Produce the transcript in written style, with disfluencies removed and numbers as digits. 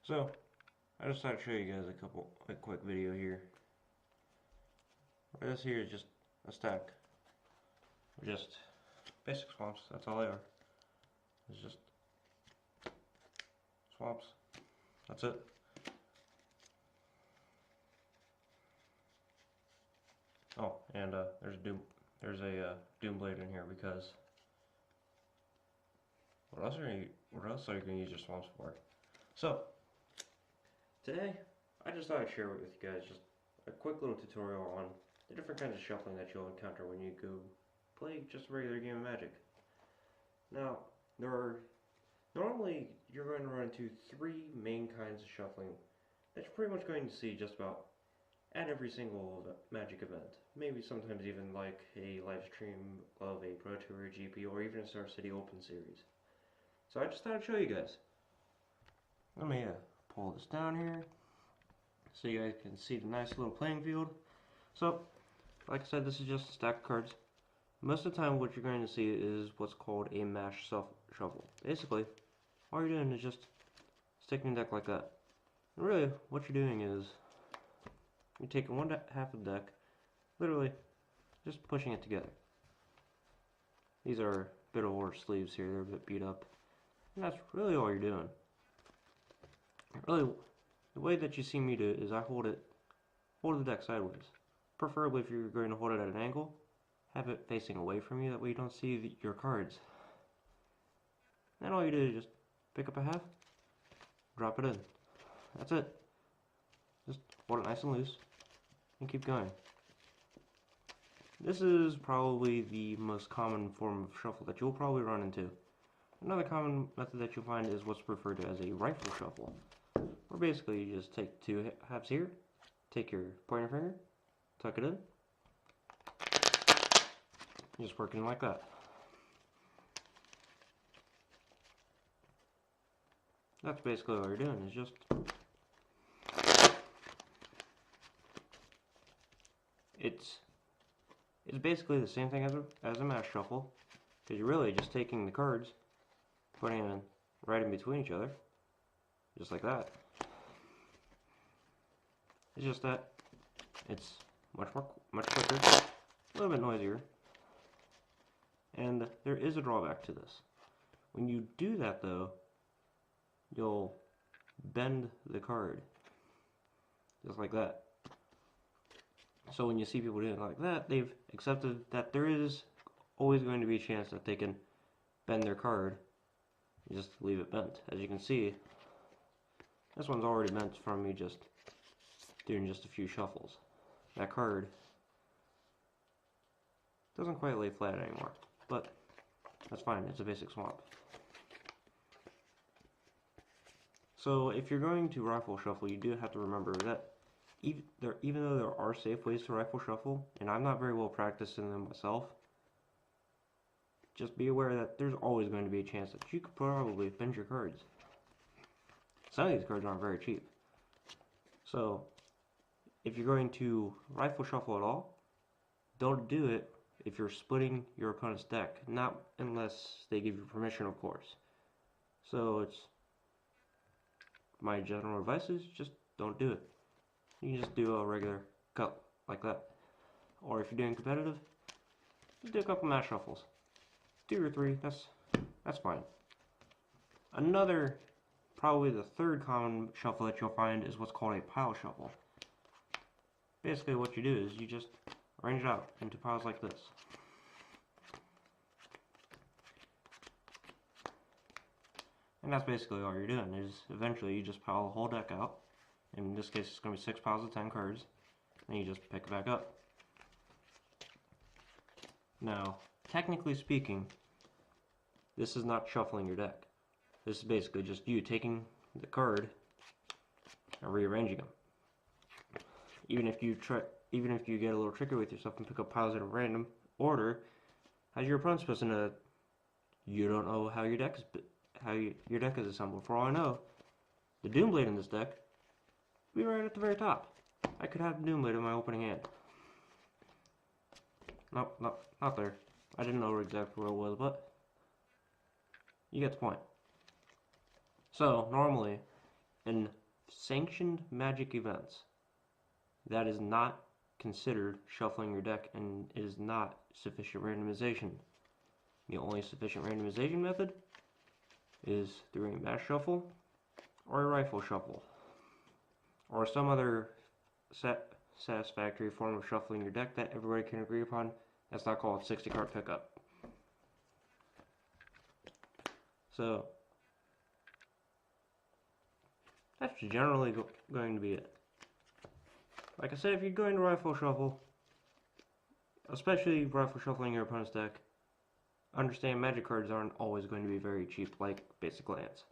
So, I just thought I'd show you guys a quick video here. This here is just a stack of just basic swamps. That's all they are. It's just swamps. That's it. Oh, and there's a Doom Blade in here because what else are you gonna use your swamps for? So today, I just thought I'd share with you guys just a quick little tutorial on the different kinds of shuffling that you'll encounter when you go play just a regular game of Magic. Now, normally you're going to run into three main kinds of shuffling that you're pretty much going to see just about at every single Magic event. Maybe sometimes even like a live stream of a Pro Tour, GP, or even a Star City Open series. So I just thought I'd show you guys. Let me pull this down here so you guys can see the nice little playing field. So, like I said, this is just a stack of cards. Most of the time what you're going to see is what's called a mash shuffle. Basically, all you're doing is just sticking the deck like that. And really, what you're doing is you're taking one half of the deck, literally just pushing it together. These are a bit of older sleeves here, they're a bit beat up. And that's really all you're doing. Really, the way that you see me do it is I hold the deck sideways. Preferably if you're going to hold it at an angle, have it facing away from you, that way you don't see your cards. Then all you do is just pick up a half, drop it in. That's it. Just hold it nice and loose, and keep going. This is probably the most common form of shuffle that you'll probably run into. Another common method that you'll find is what's referred to as a rifle shuffle. Where basically you just take two halves here, take your pointer finger, tuck it in, just working like that. That's basically all you're doing, is just it's basically the same thing as a mash shuffle, because you're really just taking the cards, putting them right in between each other, just like that. It's just that it's much quicker, a little bit noisier, and there is a drawback to this. When you do that though, you'll bend the card, just like that. So when you see people doing it like that, they've accepted that there is always going to be a chance that they can bend their card and just leave it bent. As you can see, this one's already bent from me just doing just a few shuffles. That card doesn't quite lay flat anymore, but that's fine, it's a basic swamp. So if you're going to rifle shuffle, you do have to remember that even though there are safe ways to rifle shuffle, and I'm not very well practiced in them myself, just be aware that there's always going to be a chance that you could probably bend your cards. Some of these cards aren't very cheap. So if you're going to rifle shuffle at all, don't do it if you're splitting your opponent's deck, not unless they give you permission, of course. So my general advice is just don't do it. You can just do a regular cut like that. Or if you're doing competitive, just do a couple mash shuffles. 2 or 3, that's fine. Probably the third common shuffle that you'll find is what's called a pile shuffle. Basically what you do is you just arrange it out into piles like this. And that's basically all you're doing, is eventually you just pile the whole deck out. In this case it's going to be 6 piles of 10 cards. And you just pick it back up. Now, technically speaking, this is not shuffling your deck. This is basically just you taking the card and rearranging them. Even if you get a little tricky with yourself and pick up piles in a random order, how's your opponent supposed to know that you don't know how your deck is assembled? For all I know, the Doom Blade in this deck will be right at the very top. I could have Doom Blade in my opening hand. Nope, not there. I didn't know exactly where it was, but you get the point. So normally, in sanctioned Magic events, that is not considered shuffling your deck, and it is not sufficient randomization. The only sufficient randomization method is through a mass shuffle or a rifle shuffle, or some other satisfactory form of shuffling your deck that everybody can agree upon. That's not called 60 card pickup. So that's generally going to be it. Like I said, if you're going to rifle shuffle, especially rifle shuffling your opponent's deck, understand Magic cards aren't always going to be very cheap, like basic lands.